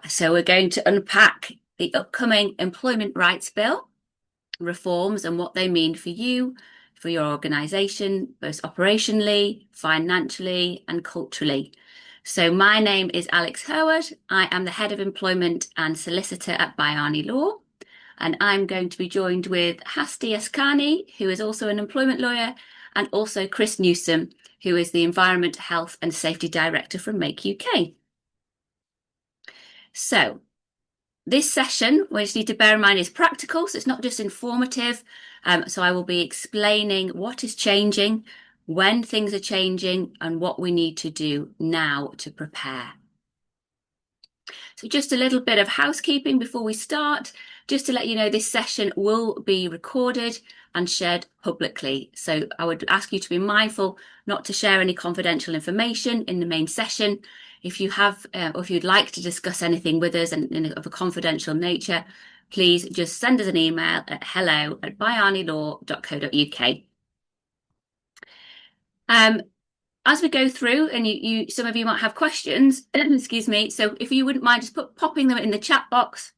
So we're going to unpack the upcoming Employment Rights Bill reforms and what they mean for you, for your organisation, both operationally, financially and culturally. So my name is Alex Howard. I am the Head of Employment and Solicitor at Bayani Law. And I'm going to be joined with Hasti Ascani, who is also an employment lawyer, and also Chris Newsom, who is the Environment, Health and Safety Director from Make UK. So this session, we just need to bear in mind, is practical, so it's not just informative. So I will be explaining what is changing, when things are changing, and what we need to do now to prepare. So just a little bit of housekeeping before we start, just to let you know, this session will be recorded and shared publicly. So I would ask you to be mindful not to share any confidential information in the main session. If you have, or if you'd like to discuss anything with us and of a confidential nature, please just send us an email at hello@bayanilaw.co.uk. As we go through, and some of you might have questions, excuse me, so if you wouldn't mind just popping them in the chat box,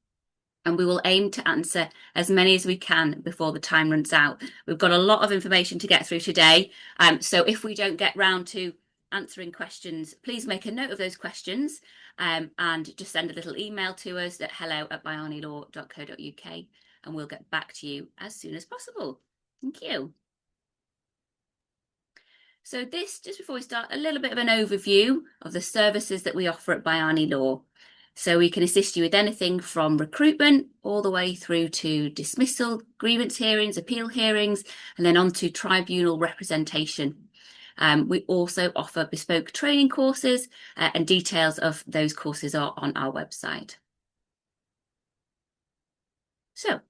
and we will aim to answer as many as we can before the time runs out. We've got a lot of information to get through today, so if we don't get round to answering questions, please make a note of those questions and just send a little email to us at hello@bayanilaw.co.uk, and we'll get back to you as soon as possible. Thank you. So this, just before we start, a little bit of an overview of the services that we offer at Bayani Law. So we can assist you with anything from recruitment all the way through to dismissal, grievance hearings, appeal hearings, and then on to tribunal representation. We also offer bespoke training courses, and details of those courses are on our website. So,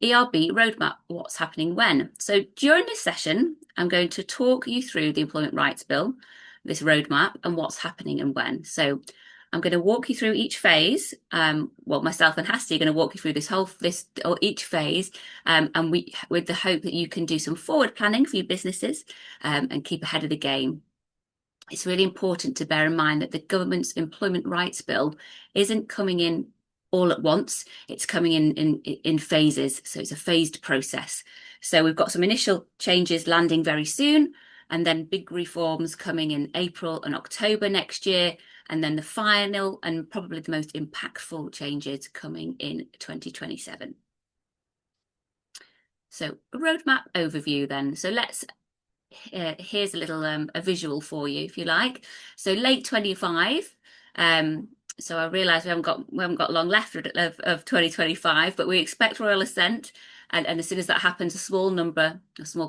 ERB roadmap, what's happening when? So during this session, I'm going to talk you through the Employment Rights Bill, this roadmap, and what's happening and when. So I'm going to walk you through each phase. Well, myself and Hasti are going to walk you through each phase, and with the hope that you can do some forward planning for your businesses and keep ahead of the game. It's really important to bear in mind that the government's Employment Rights Bill isn't coming in all at once. It's coming in phases, so it's a phased process. So we've got some initial changes landing very soon, and then big reforms coming in April and October next year, and then the final and probably the most impactful changes coming in 2027. So a roadmap overview then. So here's a little a visual for you, if you like. So late 25. So I realise we haven't got long left of 2025, but we expect royal assent, and as soon as that happens, a small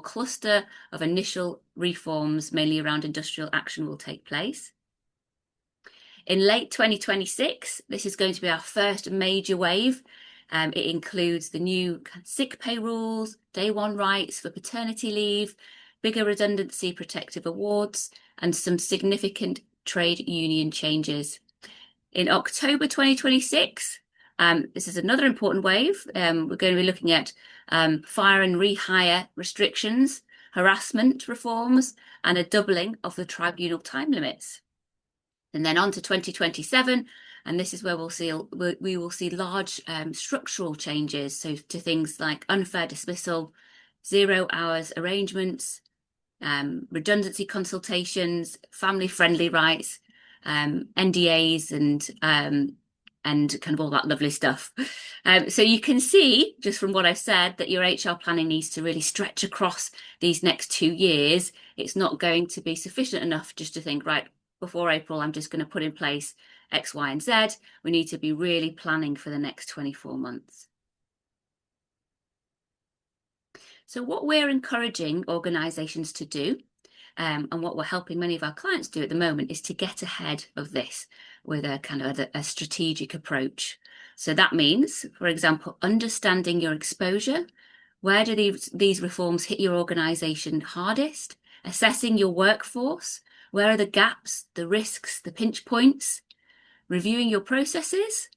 cluster of initial reforms, mainly around industrial action, will take place. In late 2026, this is going to be our first major wave. It includes the new sick pay rules, day one rights for paternity leave, bigger redundancy protective awards, and some significant trade union changes. In October 2026, this is another important wave. We're going to be looking at fire and rehire restrictions, harassment reforms, and a doubling of the tribunal time limits. And then on to 2027, and this is where we will see large structural changes, so to things like unfair dismissal, 0 hours arrangements, redundancy consultations, family-friendly rights, NDAs, and kind of all that lovely stuff. So you can see just from what I've said that your HR planning needs to really stretch across these next 2 years. It's not going to be sufficient enough just to think, right, before April, I'm just going to put in place X, Y, and Z. We need to be really planning for the next 24 months. So what we're encouraging organisations to do, and what we're helping many of our clients do at the moment, is to get ahead of this with a kind of a strategic approach. So that means, for example, understanding your exposure. Where do these reforms hit your organisation hardest? Assessing your workforce. Where are the gaps, the risks, the pinch points? Reviewing your processes.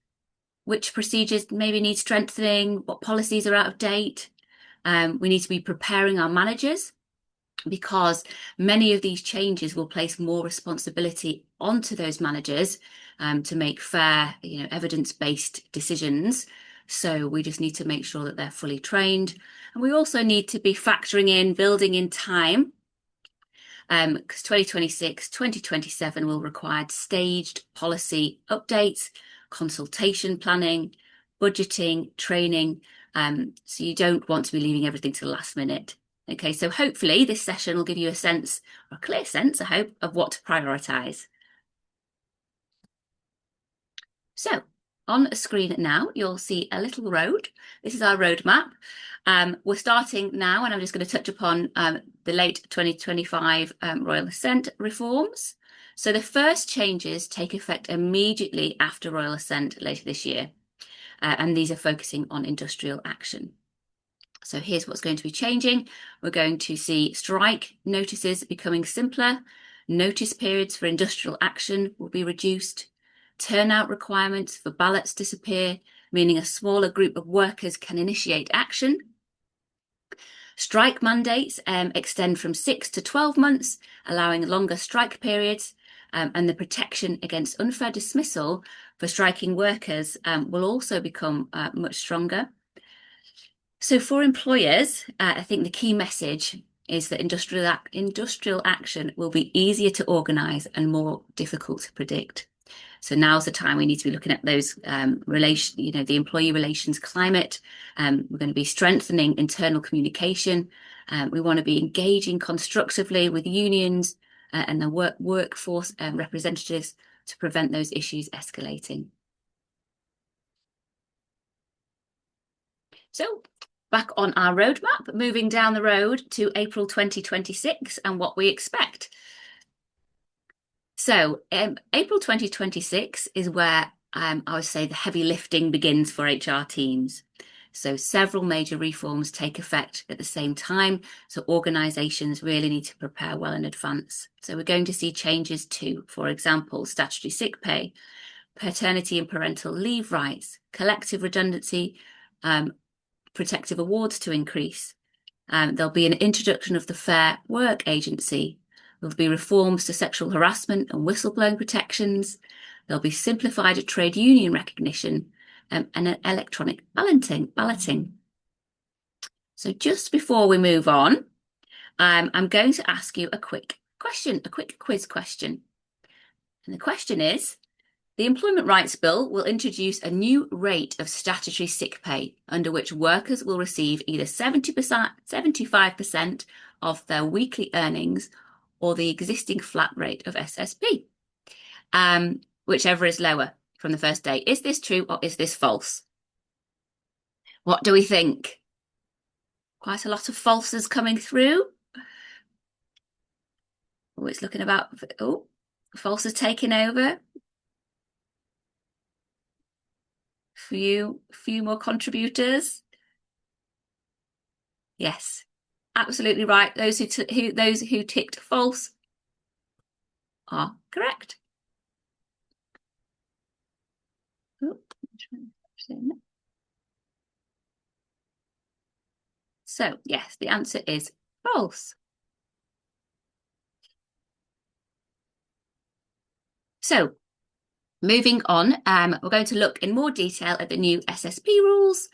Which procedures maybe need strengthening? What policies are out of date? We need to be preparing our managers because many of these changes will place more responsibility onto those managers to make fair, evidence-based decisions. So we just need to make sure that they're fully trained. And we also need to be factoring in, building in time, because 2026, 2027 will require staged policy updates, consultation planning, budgeting, training. So you don't want to be leaving everything to the last minute. Okay, so hopefully this session will give you a sense, or a clear sense, I hope, of what to prioritise. So on a screen now, you'll see a little road. This is our roadmap. We're starting now, and I'm just going to touch upon the late 2025 Royal Assent reforms. So the first changes take effect immediately after Royal Assent later this year, and these are focusing on industrial action. So here's what's going to be changing. We're going to see strike notices becoming simpler. Notice periods for industrial action will be reduced. Turnout requirements for ballots disappear, meaning a smaller group of workers can initiate action. Strike mandates extend from 6 to 12 months, allowing longer strike periods, and the protection against unfair dismissal for striking workers will also become much stronger. So for employers, I think the key message is that industrial action will be easier to organise and more difficult to predict. So now's the time we need to be looking at those the employee relations climate. We're going to be strengthening internal communication. We want to be engaging constructively with unions and the workforce representatives to prevent those issues escalating. So back on our roadmap, moving down the road to April 2026 and what we expect. So April 2026 is where I would say the heavy lifting begins for HR teams. So several major reforms take effect at the same time. So organisations really need to prepare well in advance. So we're going to see changes to, for example, statutory sick pay, paternity and parental leave rights, collective redundancy, protective awards to increase. There'll be an introduction of the Fair Work Agency. There'll be reforms to sexual harassment and whistleblowing protections. There'll be simplified trade union recognition and an electronic balloting. So just before we move on, I'm going to ask you a quick quiz question. And the question is, the Employment Rights Bill will introduce a new rate of statutory sick pay under which workers will receive either 75% of their weekly earnings or the existing flat rate of SSP, whichever is lower from the first day. Is this true or is this false? What do we think? Quite a lot of falses coming through. Oh, it's looking about, falses taking over. Few more contributors. Yes, absolutely right. Those who ticked false are correct. So yes, the answer is false. So moving on, we're going to look in more detail at the new SSP rules.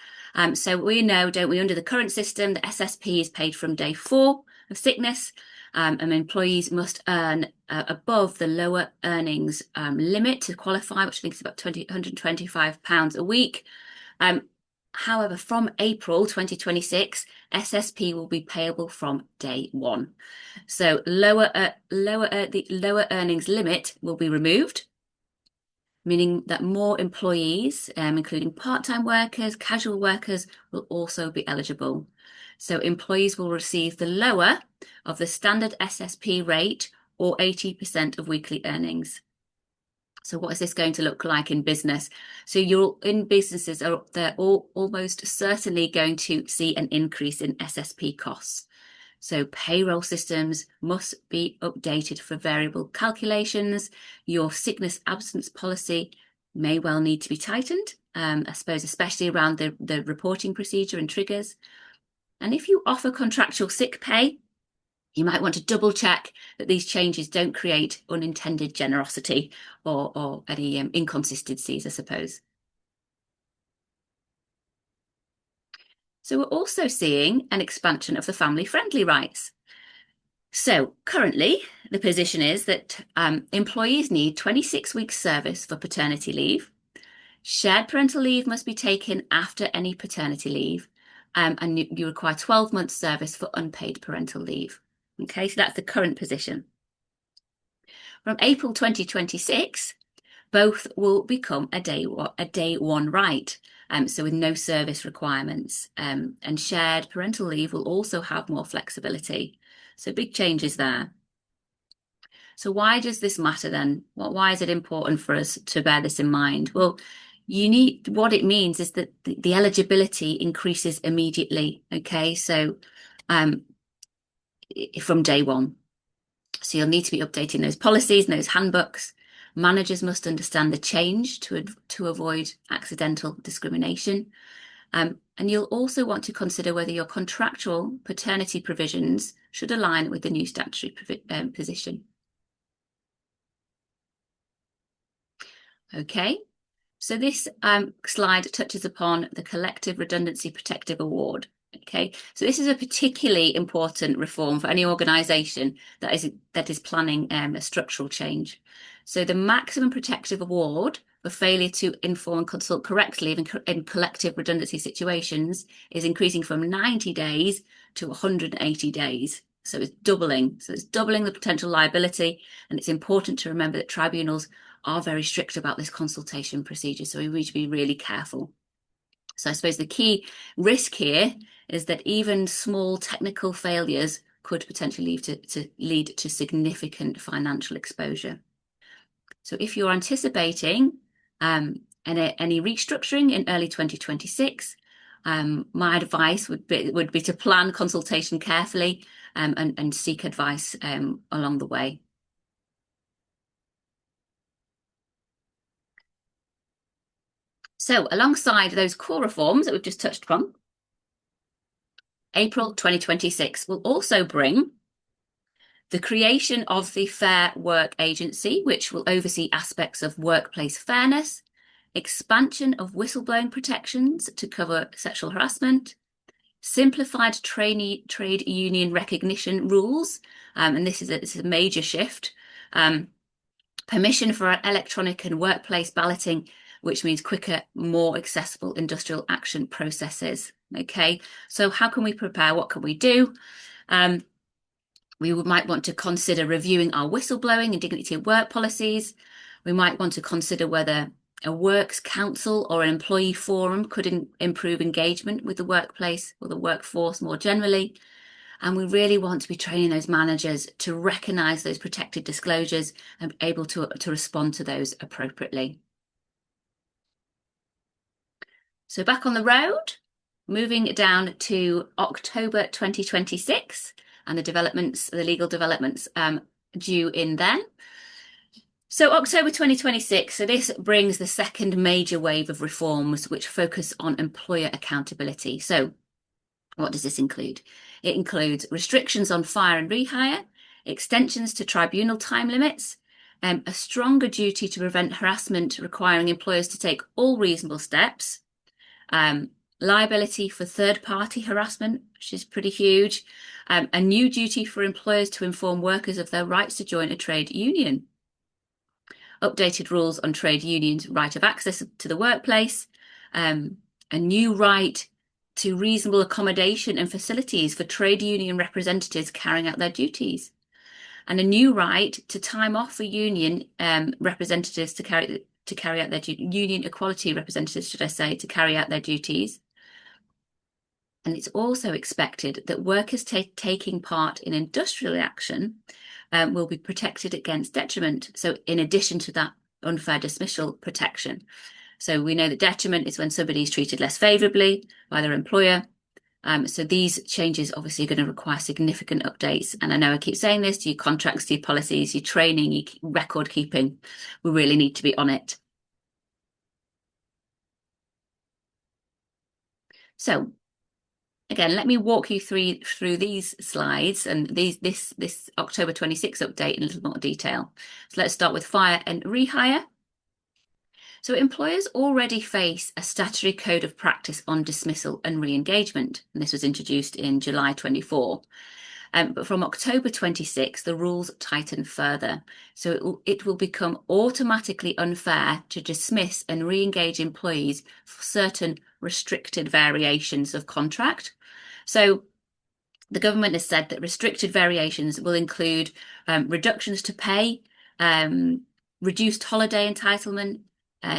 So we know, don't we, under the current system, the SSP is paid from day 4 of sickness, and employees must earn above the lower earnings limit to qualify, which I think is about £125 a week. However, from April 2026, SSP will be payable from day 1. So the lower earnings limit will be removed, meaning that more employees, including part-time workers, casual workers, will also be eligible. So employees will receive the lower of the standard SSP rate or 80% of weekly earnings. So what is this going to look like in business? So businesses, they're almost certainly going to see an increase in SSP costs. So payroll systems must be updated for variable calculations. Your sickness absence policy may well need to be tightened, I suppose, especially around the reporting procedure and triggers. And if you offer contractual sick pay, You might want to double check that these changes don't create unintended generosity or any inconsistencies, I suppose. So we're also seeing an expansion of the family-friendly rights. So currently, the position is that employees need 26 weeks service for paternity leave. Shared parental leave must be taken after any paternity leave, and you require 12 months service for unpaid parental leave. Okay, so that's the current position. From April 2026, both will become a day one right, so with no service requirements. And shared parental leave will also have more flexibility. So big changes there. So why does this matter then? Why is it important for us to bear this in mind? Well, what it means is that the eligibility increases immediately. Okay, so um, from day one. So you'll need to be updating those policies and those handbooks. Managers must understand the change to avoid accidental discrimination. And you'll also want to consider whether your contractual paternity provisions should align with the new statutory position. Okay, so this slide touches upon the Collective Redundancy Protective Award. Okay, so this is a particularly important reform for any organisation that is planning a structural change. So the maximum protective award for failure to inform and consult correctly in collective redundancy situations is increasing from 90 days to 180 days. So it's doubling. So it's doubling the potential liability, and it's important to remember that tribunals are very strict about this consultation procedure, so we need to be really careful. So I suppose the key risk here is that even small technical failures could potentially lead to significant financial exposure. So if you're anticipating any restructuring in early 2026, my advice would be to plan consultation carefully and seek advice along the way. So alongside those core reforms that we've just touched upon, April 2026 will also bring the creation of the Fair Work Agency, which will oversee aspects of workplace fairness, expansion of whistleblowing protections to cover sexual harassment, simplified trade union recognition rules, and this is a major shift, permission for electronic and workplace balloting, which means quicker, more accessible industrial action processes. Okay, so how can we prepare? What can we do? We might want to consider reviewing our whistleblowing and dignity of work policies. We might want to consider whether a works council or an employee forum could improve engagement with the workplace or the workforce more generally. And we really want to be training those managers to recognise those protected disclosures and be able to respond to those appropriately. So back on the road, moving down to October 2026 and the legal developments due in then. So October 2026, so this brings the second major wave of reforms which focus on employer accountability. So what does this include? It includes restrictions on fire and rehire, extensions to tribunal time limits, a stronger duty to prevent harassment requiring employers to take all reasonable steps, liability for third-party harassment, which is pretty huge, a new duty for employers to inform workers of their rights to join a trade union, updated rules on trade unions' right of access to the workplace, a new right to reasonable accommodation and facilities for trade union representatives carrying out their duties, and a new right to time off for union representatives to carry out their union equality representatives, should I say, to carry out their duties. And it's also expected that workers taking part in industrial action will be protected against detriment. So in addition to that unfair dismissal protection. So we know that detriment is when somebody is treated less favourably by their employer. So these changes obviously are going to require significant updates. And I know I keep saying this, to your contracts, to your policies, your training, your record keeping. We really need to be on it. So again, let me walk you through these slides and this October 26 update in a little more detail. So let's start with fire and rehire. So employers already face a statutory code of practice on dismissal and re-engagement, and this was introduced in July 24. But from October 26, the rules tighten further. So it will become automatically unfair to dismiss and re-engage employees for certain restricted variations of contract. So the government has said that restricted variations will include reductions to pay, reduced holiday entitlement,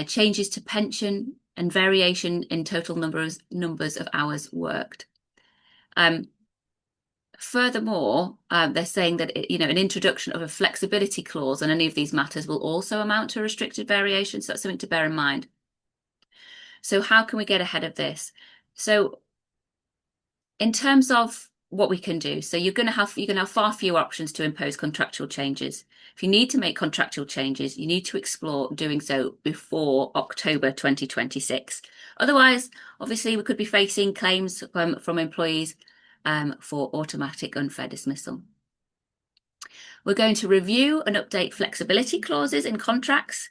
changes to pension, and variation in total numbers of hours worked. Furthermore, they're saying that an introduction of a flexibility clause on any of these matters will also amount to restricted variations. So that's something to bear in mind. So how can we get ahead of this? So in terms of what we can do, so you're going to have far fewer options to impose contractual changes. If you need to make contractual changes, you need to explore doing so before October 2026. Otherwise, obviously, we could be facing claims from employees for automatic unfair dismissal. We're going to review and update flexibility clauses in contracts.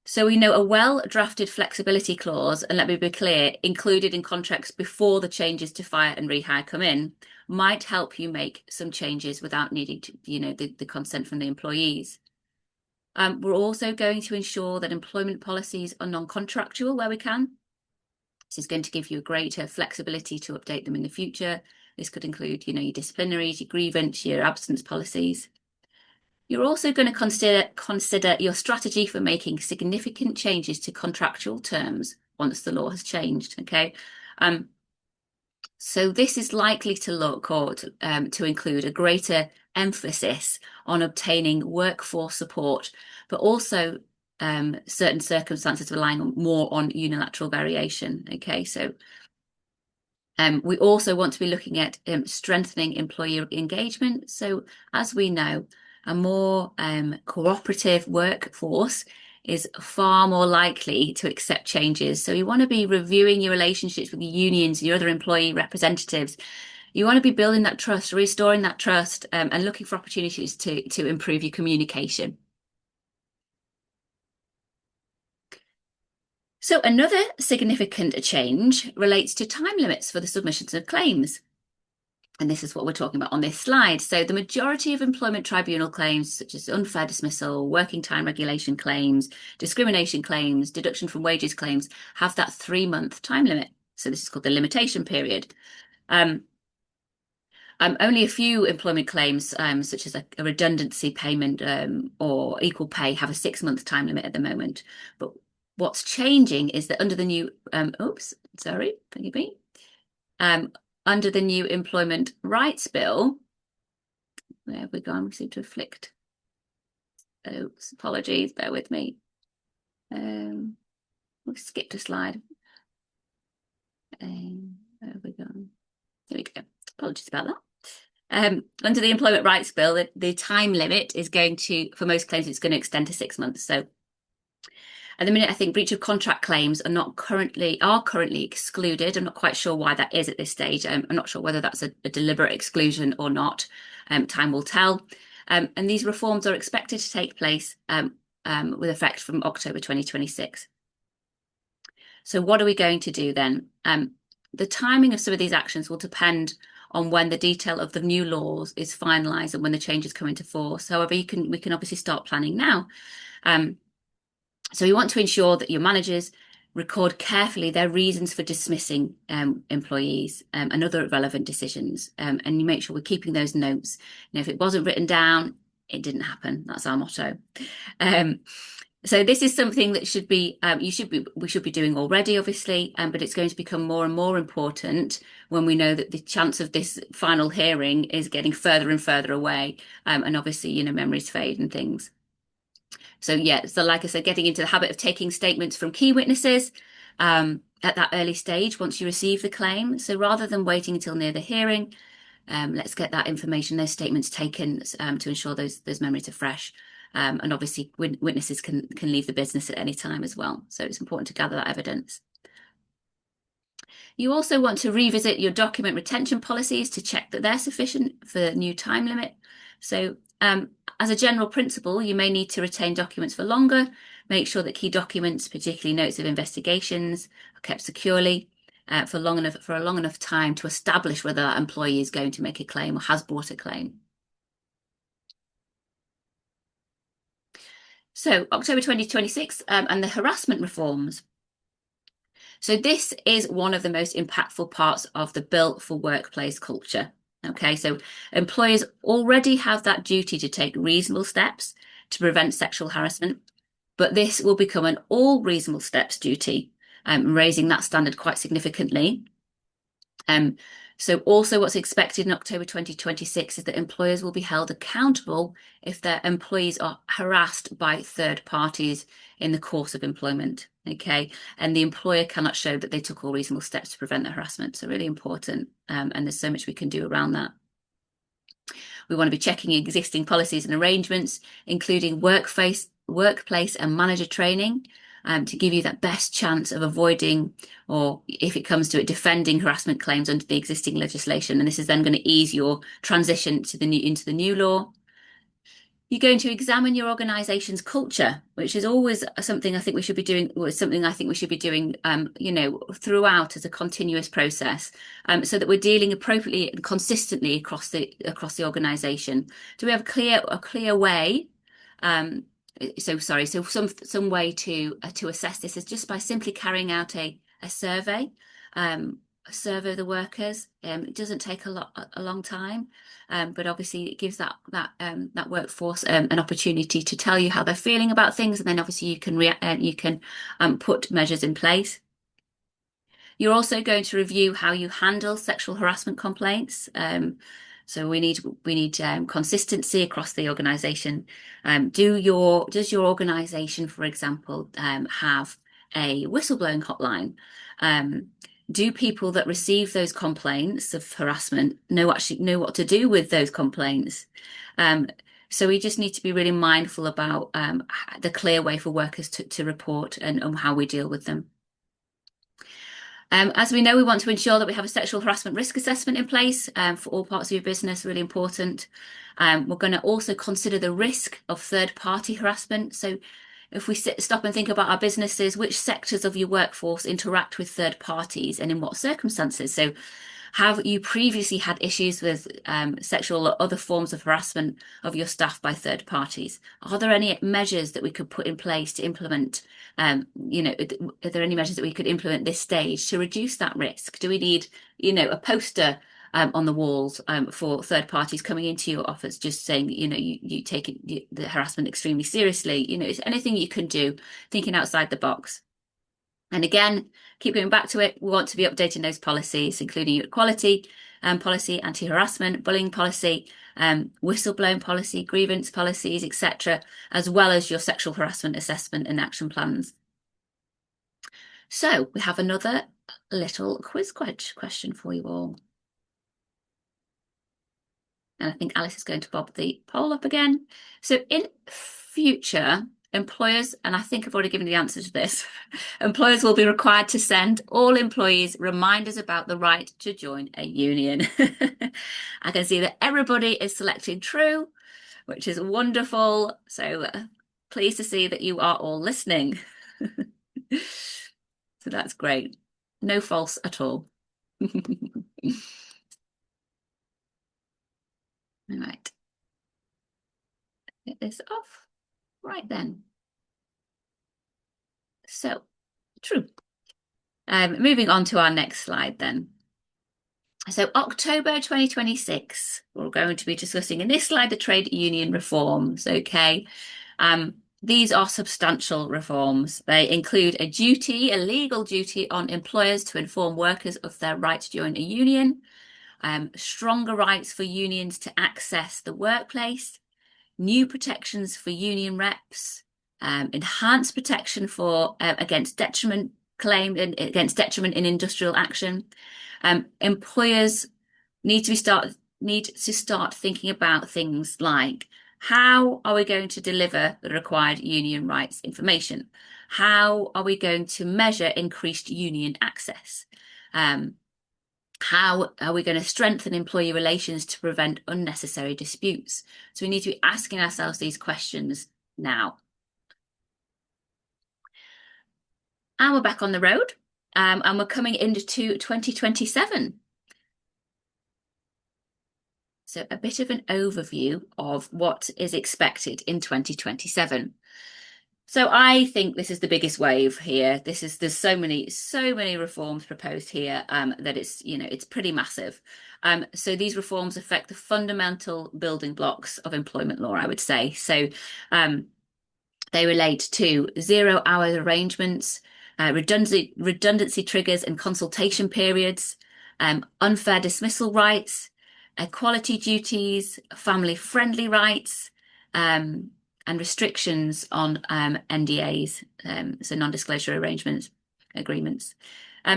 So we know a well-drafted flexibility clause, and let me be clear, included in contracts before the changes to fire and rehire come in, might help you make some changes without needing to, the consent from the employees. We're also going to ensure that employment policies are non-contractual where we can. This is going to give you a greater flexibility to update them in the future. This could include, your disciplinaries, your grievance, your absence policies. You're also going to consider your strategy for making significant changes to contractual terms once the law has changed. Okay. So this is likely to look or to include a greater emphasis on obtaining workforce support, but also certain circumstances relying more on unilateral variation. Okay, so we also want to be looking at strengthening employee engagement. So as we know, a more cooperative workforce is far more likely to accept changes. So you want to be reviewing your relationships with the unions and your other employee representatives. You want to be building that trust, restoring that trust, and looking for opportunities to improve your communication. So another significant change relates to time limits for the submissions of claims. And this is what we're talking about on this slide. So the majority of employment tribunal claims, such as unfair dismissal, working time regulation claims, discrimination claims, deduction from wages claims, have that 3-month time limit. So this is called the limitation period. Only a few employment claims, such as a redundancy payment or equal pay, have a 6-month time limit at the moment. But what's changing is that under the new, forgive me. Under the new Employment Rights Bill, where have we gone? We seem to have flicked. Oops, apologies, bear with me. We'll skip a slide. Where have we gone? There we go. Apologies about that. Under the Employment Rights Bill, the time limit is going to, for most claims, it's going to extend to 6 months. So at the minute, I think breach of contract claims are currently excluded. I'm not quite sure why that is at this stage. I'm not sure whether that's a deliberate exclusion or not. Time will tell. And these reforms are expected to take place with effect from October 2026. So what are we going to do then? The timing of some of these actions will depend on when the detail of the new laws is finalised and when the changes come into force. However, we can obviously start planning now. So we want to ensure that your managers record carefully their reasons for dismissing employees and other relevant decisions. And you make sure we're keeping those notes. If it wasn't written down, it didn't happen. That's our motto. So this is something that we should be doing already, obviously, but it's going to become more and more important when we know that the chance of this final hearing is getting further and further away. And obviously, memories fade and things. So like I said, getting into the habit of taking statements from key witnesses at that early stage once you receive the claim. So rather than waiting until near the hearing, let's get that information, those statements taken to ensure those memories are fresh. And obviously witnesses can leave the business at any time as well. So it's important to gather that evidence. You also want to revisit your document retention policies to check that they're sufficient for the new time limit. So, as a general principle, you may need to retain documents for longer. Make sure that key documents, particularly notes of investigations, are kept securely for a long enough time to establish whether that employee is going to make a claim or has brought a claim. So, October 2026 and the harassment reforms. So this is one of the most impactful parts of the Built for Workplace culture. Okay, so employers already have that duty to take reasonable steps to prevent sexual harassment, but this will become an all reasonable steps duty, raising that standard quite significantly. Um, so also what's expected in October 2026 is that employers will be held accountable if their employees are harassed by third parties in the course of employment. Okay, and the employer cannot show that they took all reasonable steps to prevent the harassment. So really important, and there's so much we can do around that. We want to be checking existing policies and arrangements, including workplace and manager training, to give you that best chance of avoiding, or if it comes to it, defending harassment claims under the existing legislation. And this is then going to ease your transition to into the new law. You're going to examine your organization's culture, which is always something I think we should be doing, throughout as a continuous process, so that we're dealing appropriately and consistently across the organization. Do we have a clear way? So some way to assess this is just by simply carrying out a survey. Survey the workers. It doesn't take a long time, but obviously it gives that workforce an opportunity to tell you how they're feeling about things, and then obviously you can put measures in place. You're also going to review how you handle sexual harassment complaints. So we need consistency across the organisation. Does your organisation, for example, have a whistleblowing hotline? Do people that receive those complaints of harassment know what to do with those complaints? So we just need to be really mindful about the clear way for workers to report and how we deal with them. As we know, we want to ensure that we have a sexual harassment risk assessment in place for all parts of your business, really important. We're going to also consider the risk of third-party harassment. So if we stop and think about our businesses, which sectors of your workforce interact with third parties and in what circumstances? So have you previously had issues with sexual or other forms of harassment of your staff by third parties? Are there any measures that we could put in place to implement, are there any measures that we could implement this stage to reduce that risk? Do we need, a poster on the walls for third parties coming into your office, just saying, you take the harassment extremely seriously? It's anything you can do, thinking outside the box. And again, keep going back to it. We want to be updating those policies, including your equality policy, anti-harassment, bullying policy, whistleblowing policy, grievance policies, etc., as well as your sexual harassment assessment and action plans. So we have another little quiz question for you all. And I think Alice is going to bob the poll up again. So in future, employers, and I think I've already given the answer to this, employers will be required to send all employees reminders about the right to join a union. I can see that everybody is selecting true, which is wonderful. So pleased to see that you are all listening. So that's great. No false at all. All right. Get this off. Right then. So, true. Moving on to our next slide then. So October 2026, we're going to be discussing in this slide the trade union reforms, okay? These are substantial reforms. They include a legal duty on employers to inform workers of their right to join a union, stronger rights for unions to access the workplace, new protections for union reps, enhanced protection for against detriment claimed against detriment in industrial action. Employers need to start thinking about things like, how are we going to deliver the required union rights information? How are we going to measure increased union access? How are we going to strengthen employee relations to prevent unnecessary disputes? So we need to be asking ourselves these questions now. And we're back on the road, and we're coming into 2027. So a bit of an overview of what is expected in 2027. So I think this is the biggest wave here. There's so many reforms proposed here that it's pretty massive. So these reforms affect the fundamental building blocks of employment law, I would say. So they relate to 0 hour arrangements, redundancy triggers and consultation periods, unfair dismissal rights, equality duties, family-friendly rights, and restrictions on NDAs, so non-disclosure arrangements agreements.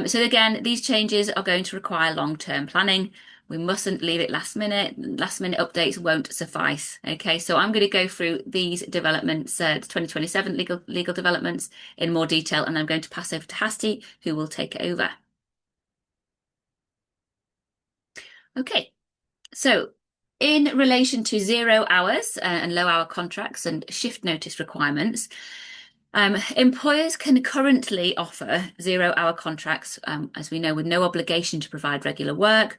So again, these changes are going to require long-term planning. We mustn't leave it last minute. Last minute updates won't suffice. Okay, so I'm going to go through these developments, 2027 legal developments in more detail, and I'm going to pass over to Hasti, who will take it over. Okay, so in relation to 0 hours and low hour contracts and shift notice requirements, employers can currently offer 0 hour contracts, as we know, with no obligation to provide regular work,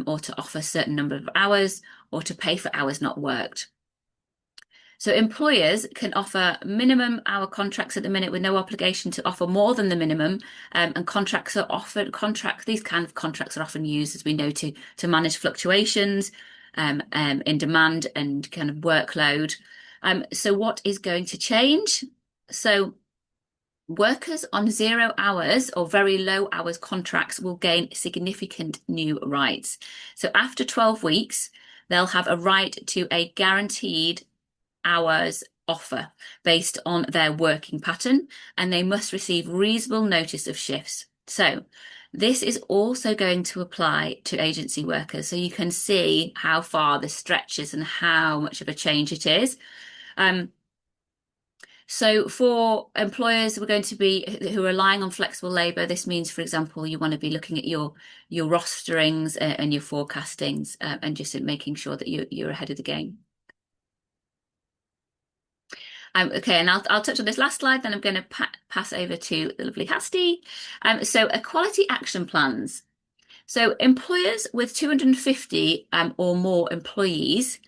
or to offer a certain number of hours, or to pay for hours not worked. So employers can offer minimum hour contracts at the minute with no obligation to offer more than the minimum, and these kind of contracts are often used, as we know, to manage fluctuations in demand and kind of workload. So what is going to change? So workers on 0 hours or very low hours contracts will gain significant new rights. So after 12 weeks, they'll have a right to a guaranteed hours offer based on their working pattern, and they must receive reasonable notice of shifts. So this is also going to apply to agency workers. So you can see how far this stretches and how much of a change it is. So for employers who are relying on flexible labour, this means, for example, you want to be looking at your rosterings and your forecastings, and just making sure that you're ahead of the game. Okay, and I'll touch on this last slide, then I'm going to pass over to the lovely Hasti. So equality action plans. So employers with 250 or more employees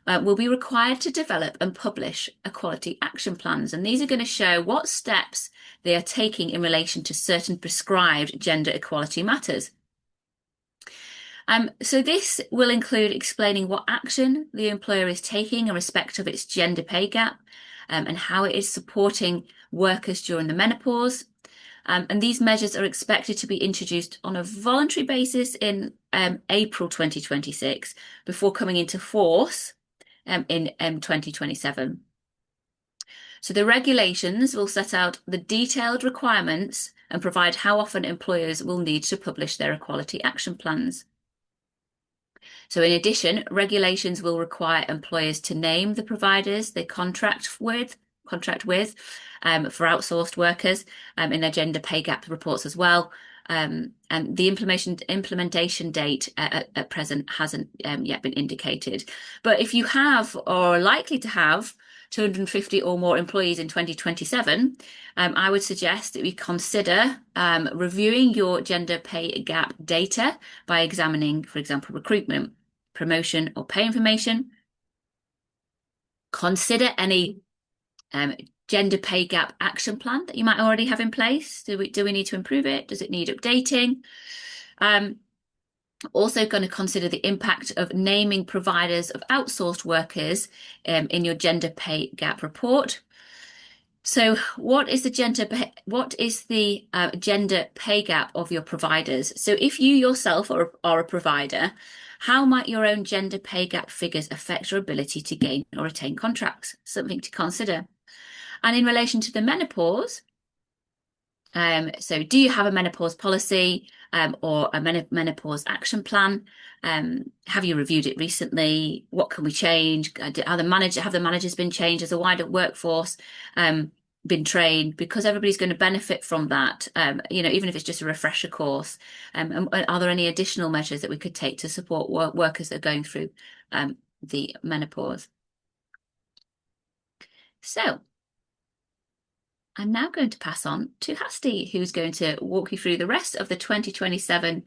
will be required to develop and publish equality action plans. And these are going to show what steps they are taking in relation to certain prescribed gender equality matters. So this will include explaining what action the employer is taking in respect of its gender pay gap, and how it is supporting workers during the menopause. And these measures are expected to be introduced on a voluntary basis in April 2026 before coming into force in 2027. So the regulations will set out the detailed requirements and provide how often employers will need to publish their equality action plans. So in addition, regulations will require employers to name the providers they contract with for outsourced workers in their gender pay gap reports as well. And the implementation date at present hasn't yet been indicated. But if you have or are likely to have 250 or more employees in 2027, I would suggest that we consider reviewing your gender pay gap data by examining, for example, recruitment, promotion, or pay information. Consider any gender pay gap action plan that you might already have in place. Do we need to improve it? Does it need updating? Also going to consider the impact of naming providers of outsourced workers in your gender pay gap report. So what is the gender pay gap of your providers? So if you yourself are a provider, how might your own gender pay gap figures affect your ability to gain or retain contracts? Something to consider. And in relation to the menopause, so do you have a menopause policy or a menopause action plan? Have you reviewed it recently? What can we change? Have the managers been changed as a wider workforce? been trained, because everybody's going to benefit from that, even if it's just a refresher course. And are there any additional measures that we could take to support workers that are going through the menopause? So I'm now going to pass on to Hasti, who's going to walk you through the rest of the 2027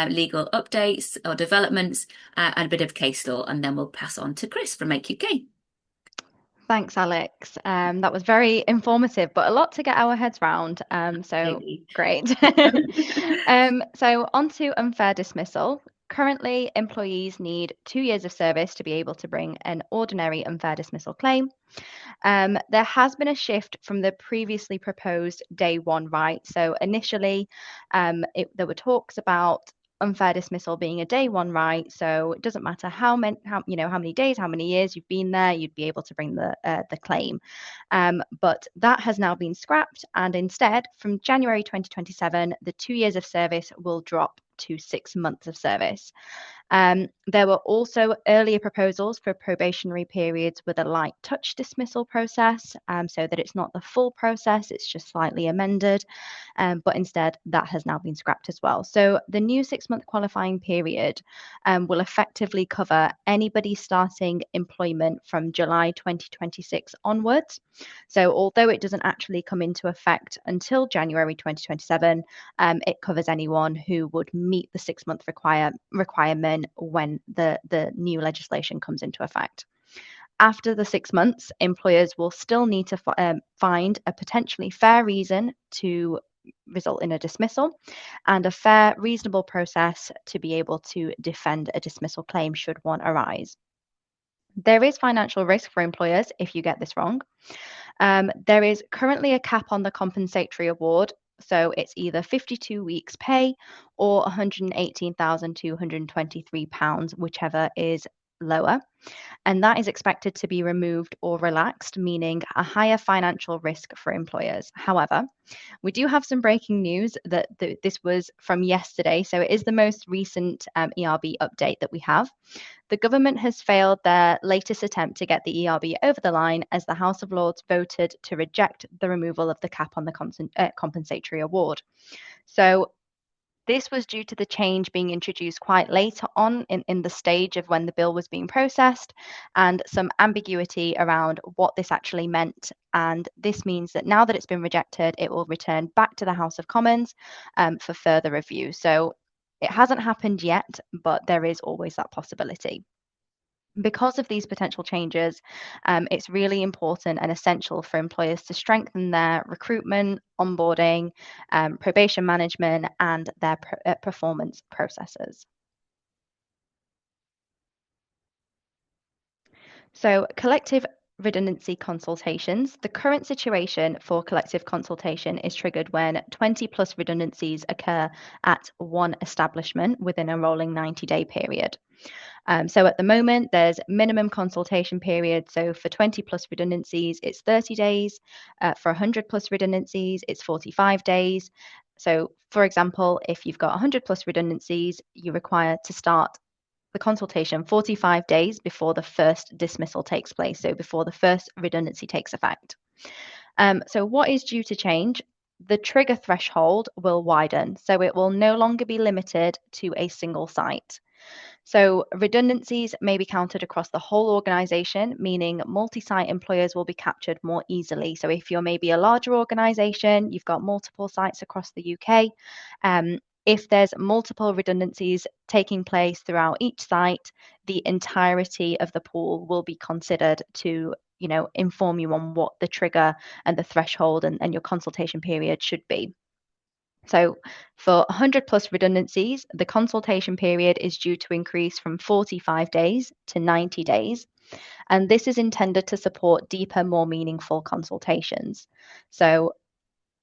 legal updates or developments and a bit of case law, and then we'll pass on to Chris from Make UK. Thanks, Alex. That was very informative, but a lot to get our heads round. So Maybe. great. So on to unfair dismissal. Currently, employees need 2 years of service to be able to bring an ordinary unfair dismissal claim. There has been a shift from the previously proposed day one right. So initially, there were talks about unfair dismissal being a day one right. So it doesn't matter how many days, how many years you've been there, you'd be able to bring the claim. But that has now been scrapped, and instead, from January 2027, the 2 years of service will drop to 6 months of service. There were also earlier proposals for probationary periods with a light touch dismissal process, so that it's not the full process, it's just slightly amended. But instead, that has now been scrapped as well. So the new 6 month qualifying period will effectively cover anybody starting employment from July 2026 onwards. So although it doesn't actually come into effect until January 2027, it covers anyone who would meet the 6 month requirement when the new legislation comes into effect. After the 6 months, employers will still need to find a potentially fair reason to result in a dismissal and a fair, reasonable process to be able to defend a dismissal claim should one arise. There is financial risk for employers if you get this wrong. There is currently a cap on the compensatory award. So it's either 52 weeks pay or £118,223, whichever is lower. And that is expected to be removed or relaxed, meaning a higher financial risk for employers. However, we do have some breaking news that this was from yesterday. So it is the most recent ERB update that we have. The government has failed their latest attempt to get the ERB over the line as the House of Lords voted to reject the removal of the cap on the compensatory award. So this was due to the change being introduced quite late on in the stage of when the bill was being processed and some ambiguity around what this actually meant. And this means that now that it's been rejected, it will return back to the House of Commons for further review. So it hasn't happened yet, but there is always that possibility. Because of these potential changes, it's really important and essential for employers to strengthen their recruitment, onboarding, probation management, and their performance processes. So, collective redundancy consultations. The current situation for collective consultation is triggered when 20 plus redundancies occur at one establishment within a rolling 90-day period. So at the moment, there's minimum consultation period. So for 20 plus redundancies, it's 30 days. For 100 plus redundancies, it's 45 days. So for example, if you've got 100 plus redundancies, you're required to start the consultation 45 days before the first dismissal takes place, so before the first redundancy takes effect. So what is due to change? The trigger threshold will widen, so it will no longer be limited to a single site. So redundancies may be counted across the whole organization, meaning multi-site employers will be captured more easily. So if you're maybe a larger organization, you've got multiple sites across the UK, if there's multiple redundancies taking place throughout each site, the entirety of the pool will be considered to inform you on what the trigger and the threshold and your consultation period should be. So for 100 plus redundancies, the consultation period is due to increase from 45 days to 90 days. And this is intended to support deeper, more meaningful consultations. So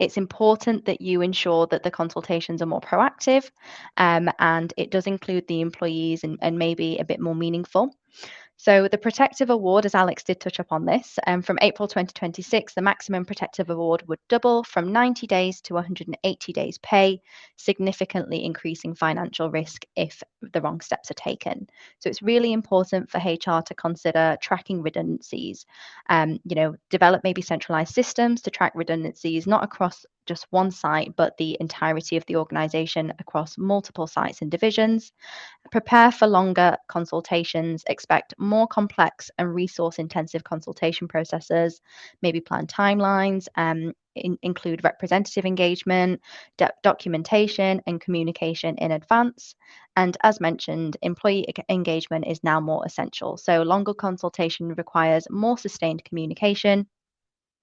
it's important that you ensure that the consultations are more proactive and it does include the employees and maybe a bit more meaningful. So the protective award, as Alex did touch upon this, from April 2026, the maximum protective award would double from 90 days to 180 days pay, significantly increasing financial risk if the wrong steps are taken. So it's really important for HR to consider tracking redundancies. Develop maybe centralized systems to track redundancies, not across just one site, but the entirety of the organization across multiple sites and divisions. Prepare for longer consultations, expect more complex and resource intensive consultation processes, maybe plan timelines, include representative engagement, documentation, and communication in advance. And as mentioned, employee engagement is now more essential. So, longer consultation requires more sustained communication.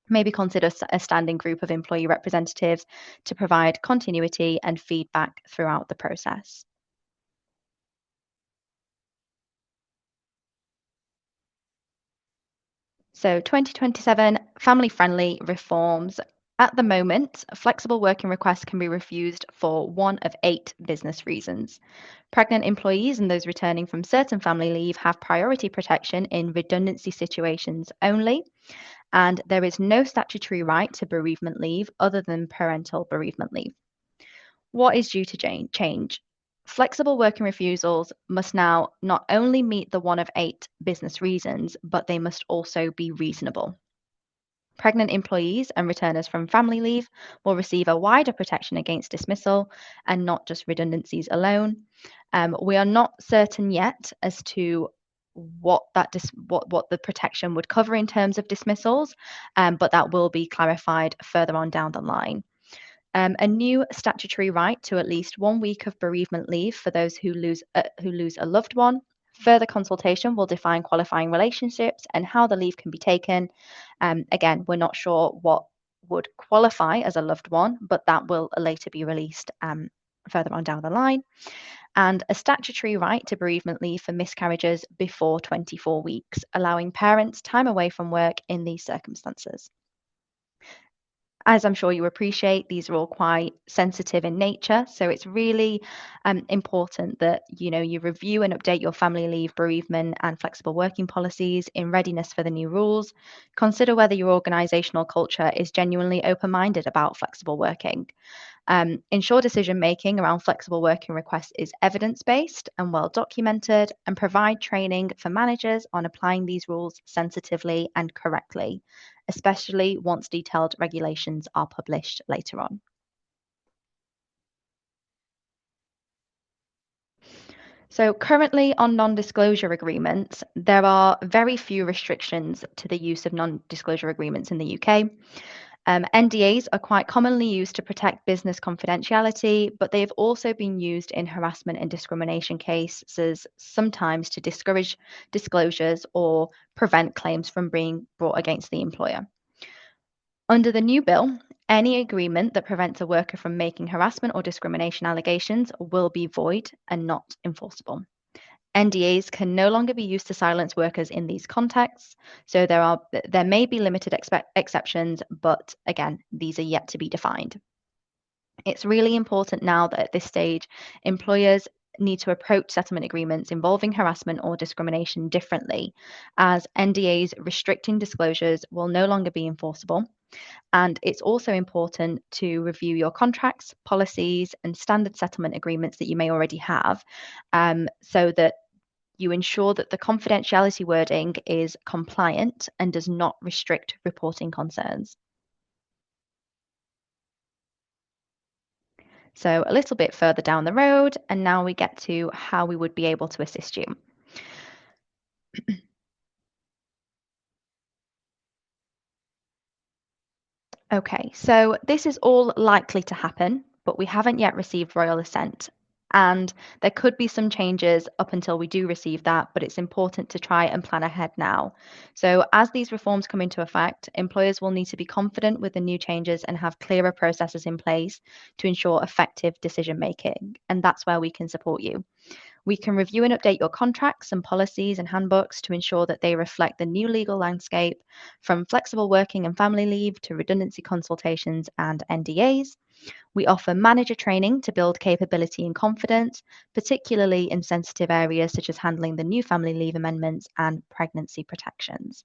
Maybe consider a standing group of employee representatives to provide continuity and feedback throughout the process. So 2027 family-friendly reforms. At the moment, flexible working requests can be refused for one of 8 business reasons. Pregnant employees and those returning from certain family leave have priority protection in redundancy situations only, and there is no statutory right to bereavement leave other than parental bereavement leave. What is due to change? Flexible working refusals must now not only meet the one of 8 business reasons, but they must also be reasonable. Pregnant employees and returners from family leave will receive a wider protection against dismissal and not just redundancies alone. We are not certain yet as to what what the protection would cover in terms of dismissals, but that will be clarified further on down the line. A new statutory right to at least 1 week of bereavement leave for those who lose a loved one. Further consultation will define qualifying relationships and how the leave can be taken. Again, we're not sure what would qualify as a loved one, but that will later be released further on down the line. And a statutory right to bereavement leave for miscarriages before 24 weeks, allowing parents time away from work in these circumstances. As I'm sure you appreciate, these are all quite sensitive in nature. So it's really important that you review and update your family leave, bereavement, and flexible working policies in readiness for the new rules. Consider whether your organizational culture is genuinely open-minded about flexible working. Ensure decision making around flexible working requests is evidence based and well documented, and provide training for managers on applying these rules sensitively and correctly, especially once detailed regulations are published later on. So, currently on non disclosure agreements, there are very few restrictions to the use of non disclosure agreements in the UK. NDAs are quite commonly used to protect business confidentiality, but they have also been used in harassment and discrimination cases, sometimes to discourage disclosures or prevent claims from being brought against the employer. Under the new bill, any agreement that prevents a worker from making harassment or discrimination allegations will be void and not enforceable. NDAs can no longer be used to silence workers in these contexts. So there may be limited exceptions, but again, these are yet to be defined. It's really important now that at this stage, employers need to approach settlement agreements involving harassment or discrimination differently, as NDAs restricting disclosures will no longer be enforceable. And it's also important to review your contracts, policies, and standard settlement agreements that you may already have, so that you ensure that the confidentiality wording is compliant and does not restrict reporting concerns. So a little bit further down the road, and now we get to how we would be able to assist you. Okay, so this is all likely to happen, but we haven't yet received royal assent. And there could be some changes up until we do receive that, but it's important to try and plan ahead now. So, as these reforms come into effect, employers will need to be confident with the new changes and have clearer processes in place to ensure effective decision making. And that's where we can support you. We can review and update your contracts and policies and handbooks to ensure that they reflect the new legal landscape, from flexible working and family leave to redundancy consultations and NDAs. We offer manager training to build capability and confidence, particularly in sensitive areas such as handling the new family leave amendments and pregnancy protections.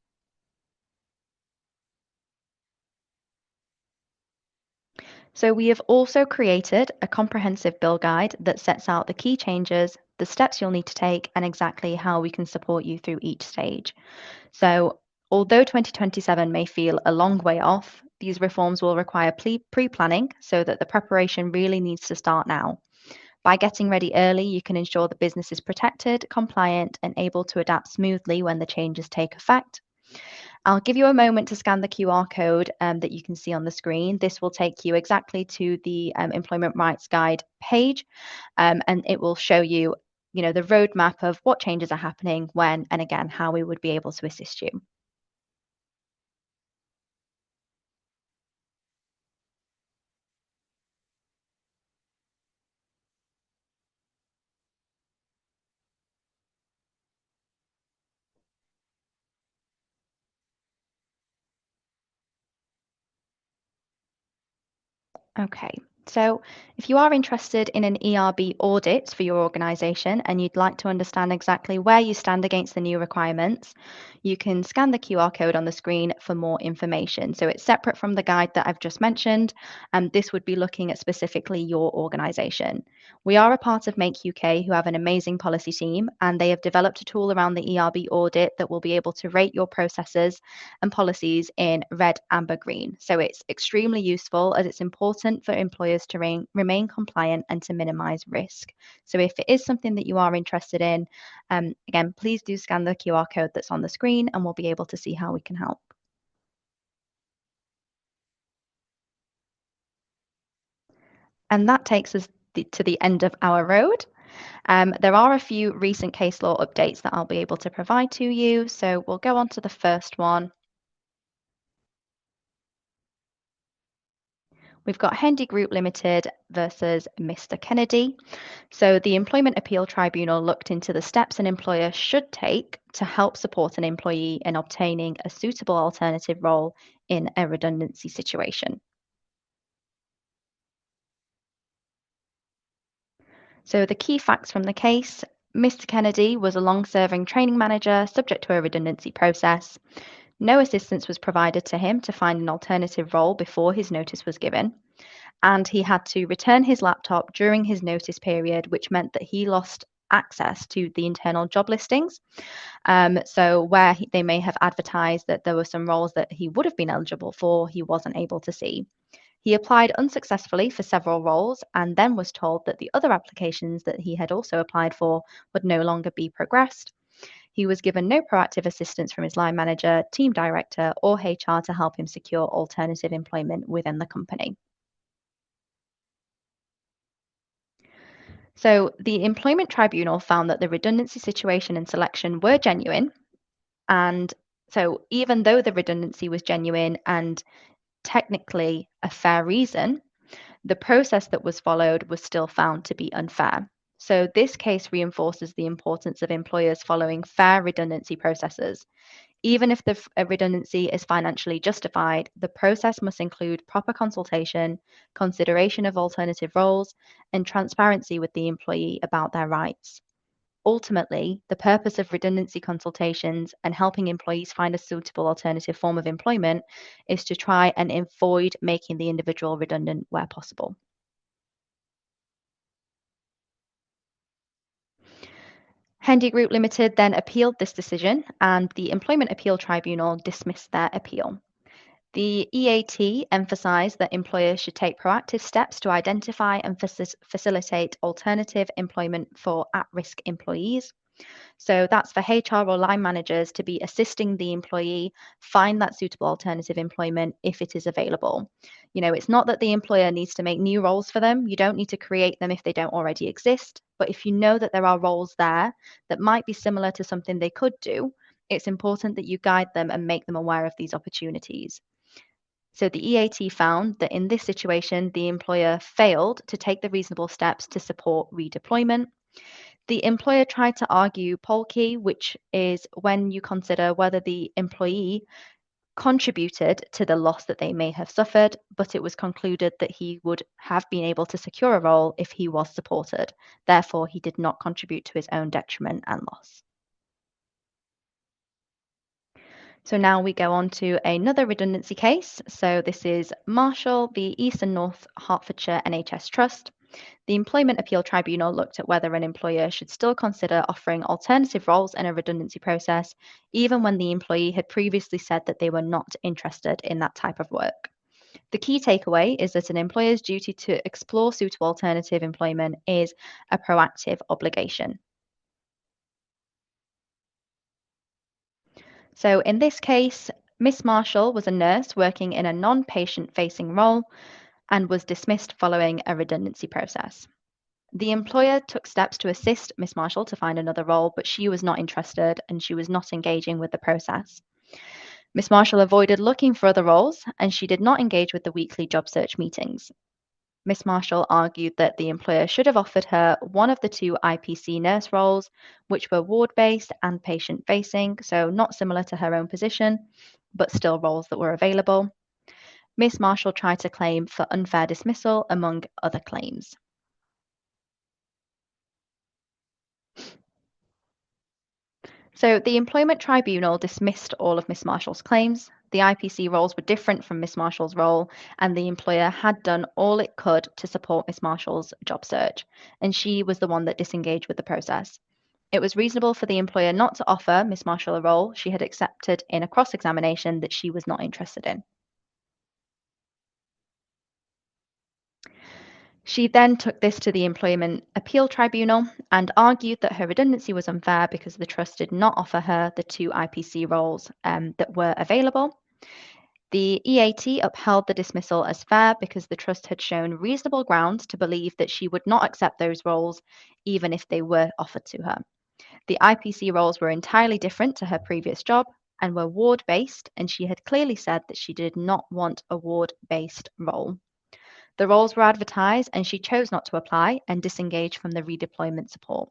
So, we have also created a comprehensive bill guide that sets out the key changes, the steps you'll need to take, and exactly how we can support you through each stage. So, although 2027 may feel a long way off, these reforms will require pre planning so that the preparation really needs to start now. By getting ready early, you can ensure the business is protected, compliant, and able to adapt smoothly when the changes take effect. I'll give you a moment to scan the QR code that you can see on the screen. This will take you exactly to the Employment Rights Guide page, and it will show you, the roadmap of what changes are happening, when, and again, how we would be able to assist you. Okay. So, if you are interested in an ERB audit for your organization and you'd like to understand exactly where you stand against the new requirements, you can scan the QR code on the screen for more information. So, it's separate from the guide that I've just mentioned, and this would be looking at specifically your organization. We are a part of Make UK, who have an amazing policy team, and they have developed a tool around the ERB audit that will be able to rate your processes and policies in red, amber, green. So it's extremely useful as it's important for employers to remain compliant and to minimize risk. So if it is something that you are interested in, again, please do scan the QR code that's on the screen and we'll be able to see how we can help. And that takes us to the end of our road. There are a few recent case law updates that I'll be able to provide to you. So we'll go on to the first one. We've got Hendy Group Limited versus Mr. Kennedy. So, the Employment Appeal Tribunal looked into the steps an employer should take to help support an employee in obtaining a suitable alternative role in a redundancy situation. So, the key facts from the case: Mr. Kennedy was a long serving training manager subject to a redundancy process. No assistance was provided to him to find an alternative role before his notice was given. And he had to return his laptop during his notice period, which meant that he lost access to the internal job listings. So, where they may have advertised that there were some roles that he would have been eligible for, he wasn't able to see. He applied unsuccessfully for several roles and then was told that the other applications that he had also applied for would no longer be progressed. He was given no proactive assistance from his line manager, team director, or HR to help him secure alternative employment within the company. So, the Employment Tribunal found that the redundancy situation and selection were genuine. And so, even though the redundancy was genuine and technically a fair reason, the process that was followed was still found to be unfair. So, this case reinforces the importance of employers following fair redundancy processes. Even if the redundancy is financially justified, the process must include proper consultation, consideration of alternative roles, and transparency with the employee about their rights. Ultimately, the purpose of redundancy consultations and helping employees find a suitable alternative form of employment is to try and avoid making the individual redundant where possible. Hendy Group Limited then appealed this decision, and the Employment Appeal Tribunal dismissed their appeal. The EAT emphasised that employers should take proactive steps to identify and facilitate alternative employment for at risk employees. So that's for HR or line managers to be assisting the employee find that suitable alternative employment if it is available. It's not that the employer needs to make new roles for them. You don't need to create them if they don't already exist. But if you know that there are roles there that might be similar to something they could do, it's important that you guide them and make them aware of these opportunities. So the EAT found that in this situation, the employer failed to take the reasonable steps to support redeployment. The employer tried to argue Polkey, which is when you consider whether the employee contributed to the loss that they may have suffered, but it was concluded that he would have been able to secure a role if he was supported. Therefore, he did not contribute to his own detriment and loss. So now we go on to another redundancy case. So this is Marshall v East and North Hertfordshire NHS Trust. The Employment Appeal Tribunal looked at whether an employer should still consider offering alternative roles in a redundancy process, even when the employee had previously said that they were not interested in that type of work. The key takeaway is that an employer's duty to explore suitable alternative employment is a proactive obligation. So in this case, Miss Marshall was a nurse working in a non-patient facing role and was dismissed following a redundancy process. The employer took steps to assist Miss Marshall to find another role, but she was not interested and she was not engaging with the process. Miss Marshall avoided looking for other roles and she did not engage with the weekly job search meetings. Miss Marshall argued that the employer should have offered her one of the two IPC nurse roles, which were ward based and patient facing, so not similar to her own position, but still roles that were available. Miss Marshall tried to claim for unfair dismissal, among other claims. So the Employment Tribunal dismissed all of Miss Marshall's claims. The IPC roles were different from Miss Marshall's role, and the employer had done all it could to support Miss Marshall's job search, and she was the one that disengaged with the process. It was reasonable for the employer not to offer Miss Marshall a role she had accepted in a cross examination that she was not interested in. She then took this to the Employment Appeal Tribunal and argued that her redundancy was unfair because the trust did not offer her the two IPC roles that were available. The EAT upheld the dismissal as fair because the trust had shown reasonable grounds to believe that she would not accept those roles even if they were offered to her. The IPC roles were entirely different to her previous job and were ward based, and she had clearly said that she did not want a ward based role. The roles were advertised and she chose not to apply and disengage from the redeployment support.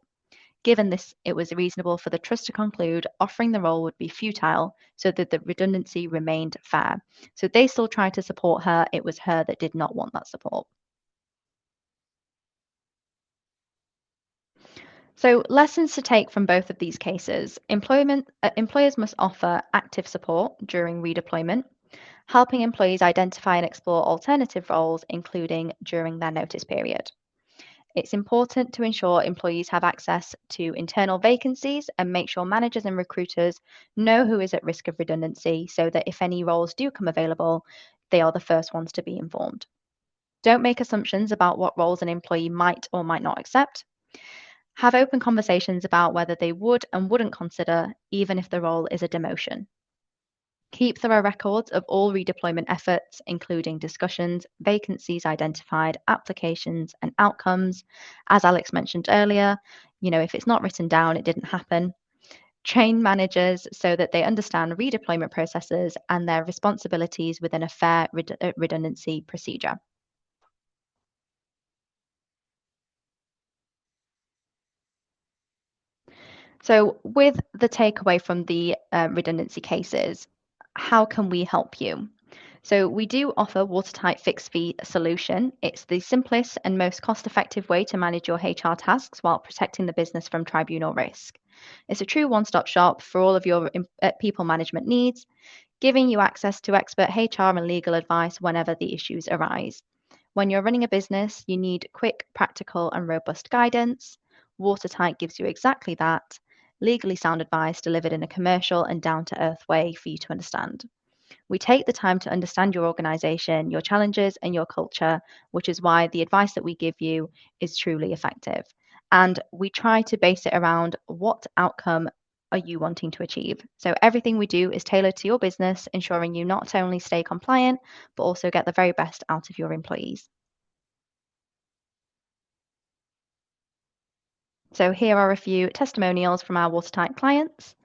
Given this, it was reasonable for the trust to conclude offering the role would be futile, so that the redundancy remained fair. So they still tried to support her, it was her that did not want that support. So, lessons to take from both of these cases. Employers must offer active support during redeployment, helping employees identify and explore alternative roles, including during their notice period. It's important to ensure employees have access to internal vacancies and make sure managers and recruiters know who is at risk of redundancy so that if any roles do come available, they are the first ones to be informed. Don't make assumptions about what roles an employee might or might not accept. Have open conversations about whether they would and wouldn't consider, even if the role is a demotion. Keep thorough records of all redeployment efforts, including discussions, vacancies identified, applications, and outcomes. As Alex mentioned earlier, if it's not written down, it didn't happen. Train managers so that they understand redeployment processes and their responsibilities within a fair redundancy procedure. So, with the takeaway from the redundancy cases, how can we help you? So, we do offer watertight fixed fee solution. It's the simplest and most cost-effective way to manage your HR tasks while protecting the business from tribunal risk. It's a true one-stop shop for all of your people management needs, giving you access to expert HR and legal advice whenever the issues arise. When you're running a business, you need quick, practical, and robust guidance. Watertight gives you exactly that, legally sound advice delivered in a commercial and down to earth way for you to understand. We take the time to understand your organization, your challenges, and your culture, which is why the advice that we give you is truly effective. And we try to base it around what outcome are you wanting to achieve. So everything we do is tailored to your business, ensuring you not only stay compliant, but also get the very best out of your employees. So here are a few testimonials from our watertight clients.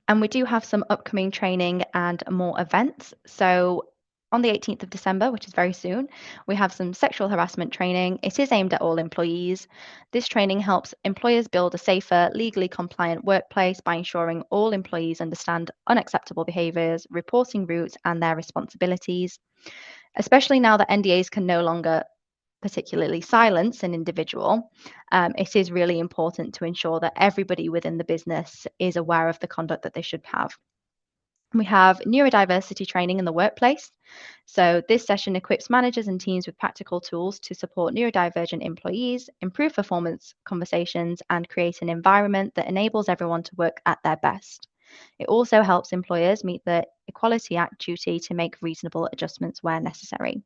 And we do have some upcoming training and more events. So On the 18th of December, which is very soon, we have some sexual harassment training. It is aimed at all employees. This training helps employers build a safer, legally compliant workplace by ensuring all employees understand unacceptable behaviours, reporting routes, and their responsibilities. Especially now that NDAs can no longer particularly silence an individual, it is really important to ensure that everybody within the business is aware of the conduct that they should have. We have neurodiversity training in the workplace. So, this session equips managers and teams with practical tools to support neurodivergent employees, improve performance conversations, and create an environment that enables everyone to work at their best. It also helps employers meet the Equality Act duty to make reasonable adjustments where necessary.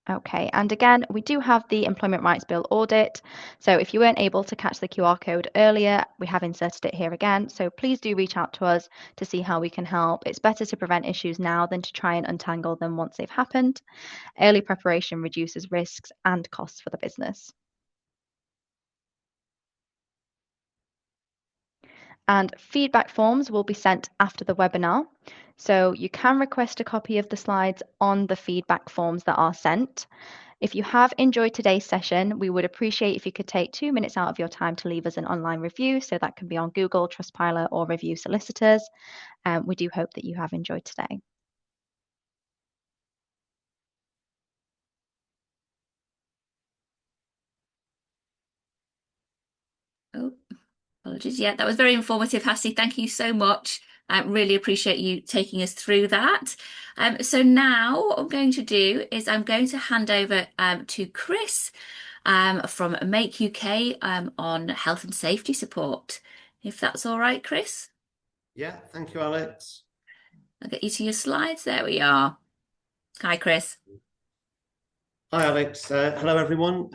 Okay, and again, we do have the Employment Rights Bill audit. So if you weren't able to catch the QR code earlier, we have inserted it here again. So please do reach out to us to see how we can help. It's better to prevent issues now than to try and untangle them once they've happened. Early preparation reduces risks and costs for the business. And feedback forms will be sent after the webinar. So you can request a copy of the slides on the feedback forms that are sent. If you have enjoyed today's session, we would appreciate if you could take 2 minutes out of your time to leave us an online review. So that can be on Google, Trustpilot, or Review Solicitors. We do hope that you have enjoyed today. Oh, apologies. Yeah, that was very informative, Hassie. Thank you so much. I really appreciate you taking us through that. So now what I'm going to do is I'm going to hand over to Chris from Make UK on health and safety support. If that's all right, Chris. Yeah, thank you, Alex. I'll get you to your slides. There we are. Hi, Chris. Hi, Alex. Hello, everyone.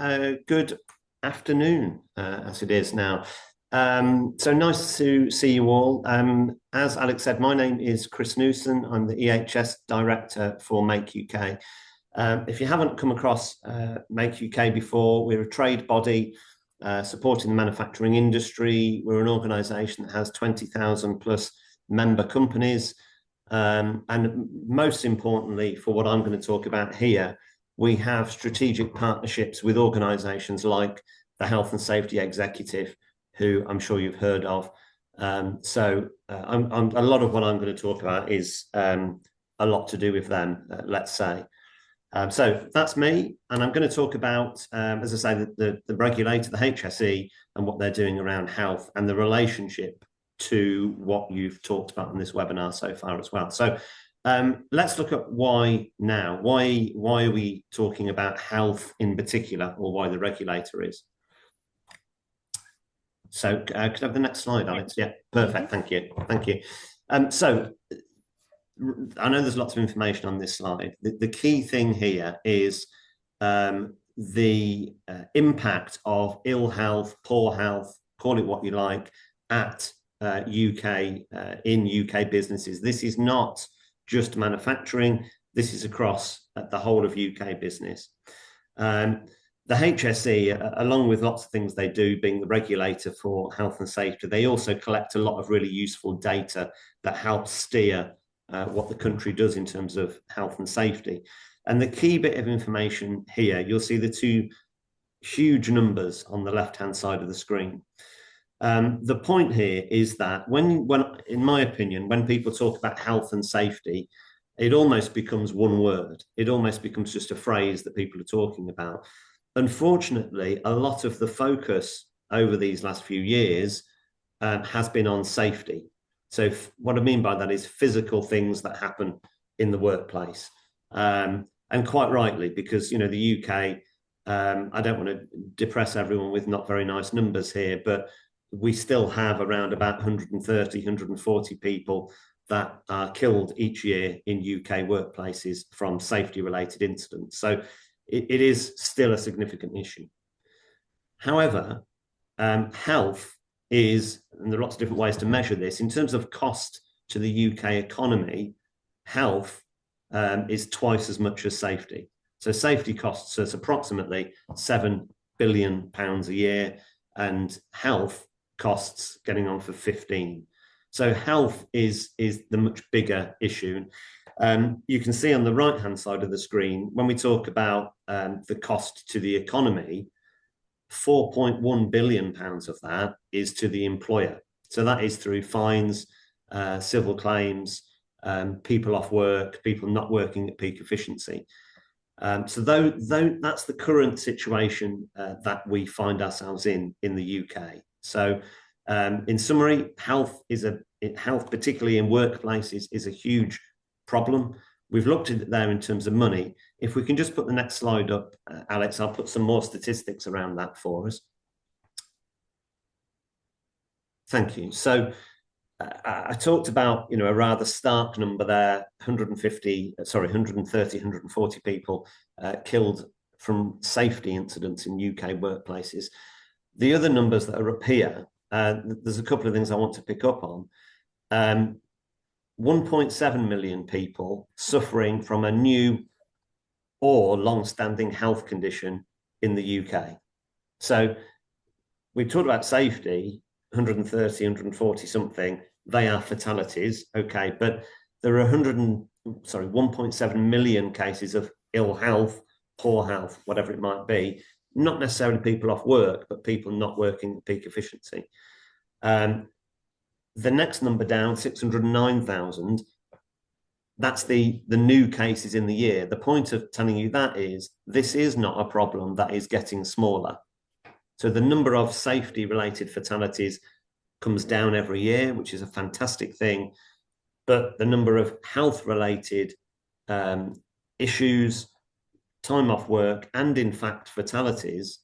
Good afternoon, as it is now. So nice to see you all. As Alex said, my name is Chris Newson. I'm the EHS Director for Make UK. If you haven't come across Make UK before, we're a trade body supporting the manufacturing industry. We're an organisation that has 20,000 plus member companies. And most importantly, for what I'm going to talk about here, we have strategic partnerships with organisations like the Health and Safety Executive, who I'm sure you've heard of. So a lot of what I'm going to talk about is a lot to do with them, let's say. So that's me, and I'm going to talk about, as I say, the regulator, the HSE, and what they're doing around health and the relationship to what you've talked about in this webinar so far as well. So let's look at why now. Why are we talking about health in particular, or why the regulator is? So could I have the next slide, Alex? Yeah, perfect. Thank you. Thank you. So I know there's lots of information on this slide. The key thing here is the impact of ill health, poor health, call it what you like, at in UK businesses. This is not just manufacturing. This is across the whole of UK business. The HSE, along with lots of things they do, being the regulator for health and safety, they also collect a lot of really useful data that helps steer what the country does in terms of health and safety. And the key bit of information here, you'll see the two huge numbers on the left-hand side of the screen. The point here is that when, in my opinion, when people talk about health and safety, it almost becomes one word. It almost becomes just a phrase that people are talking about. Unfortunately, a lot of the focus over these last few years has been on safety. So what I mean by that is physical things that happen in the workplace. And quite rightly, because, you know, the UK, I don't want to depress everyone with not very nice numbers here, but we still have around about 130, 140 people that are killed each year in UK workplaces from safety-related incidents. So it is still a significant issue. However, health is, and there are lots of different ways to measure this, in terms of cost to the UK economy, health is twice as much as safety. So safety costs us approximately £7 billion a year, and health costs getting on for 15. So health is the much bigger issue. You can see on the right-hand side of the screen, when we talk about the cost to the economy, £4.1 billion of that is to the employer. So that is through fines, civil claims, people off work, people not working at peak efficiency. So though that's the current situation that we find ourselves in the UK. So in summary, health, particularly in workplaces, is a huge problem. We've looked at it there in terms of money. If we can just put the next slide up, Alex, I'll put some more statistics around that for us. Thank you. So I talked about, a rather stark number there, 130, 140 people killed from safety incidents in UK workplaces. The other numbers that are up here, there's a couple of things I want to pick up on. 1.7 million people suffering from a new or long-standing health condition in the UK. So we talked about safety, 130, 140 something, they are fatalities, okay, but there are 1.7 million cases of ill health, poor health, whatever it might be, not necessarily people off work, but people not working at peak efficiency. The next number down, 609,000, that's the new cases in the year. The point of telling you that is this is not a problem that is getting smaller. So the number of safety-related fatalities comes down every year, which is a fantastic thing. But the number of health-related issues, time off work, and in fact fatalities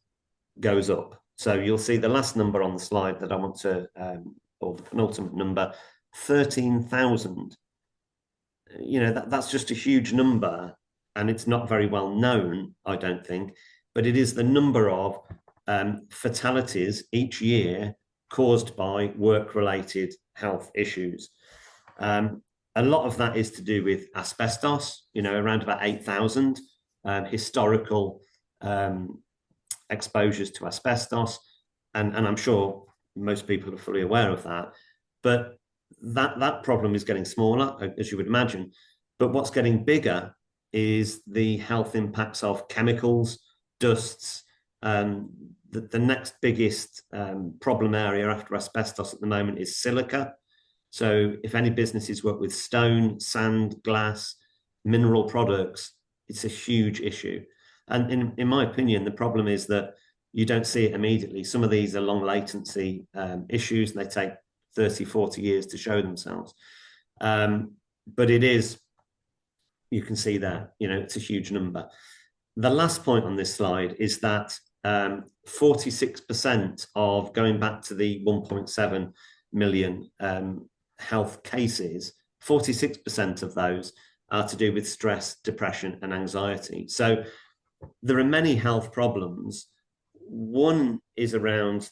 goes up. So you'll see the last number on the slide that I want to, or the penultimate number, 13,000. That's just a huge number, and it's not very well known, I don't think, but it is the number of fatalities each year caused by work-related health issues. A lot of that is to do with asbestos, around about 8,000 historical exposures to asbestos, and I'm sure most people are fully aware of that. But that problem is getting smaller, as you would imagine. But what's getting bigger is the health impacts of chemicals, dusts. The next biggest problem area after asbestos at the moment is silica. So if any businesses work with stone, sand, glass, mineral products, it's a huge issue. And in my opinion, the problem is that you don't see it immediately. Some of these are long latency issues, and they take 30, 40 years to show themselves. But it is, you can see that, it's a huge number. The last point on this slide is that 46% of, going back to the 1.7 million health cases, 46% of those are to do with stress, depression, and anxiety. So there are many health problems. One is around,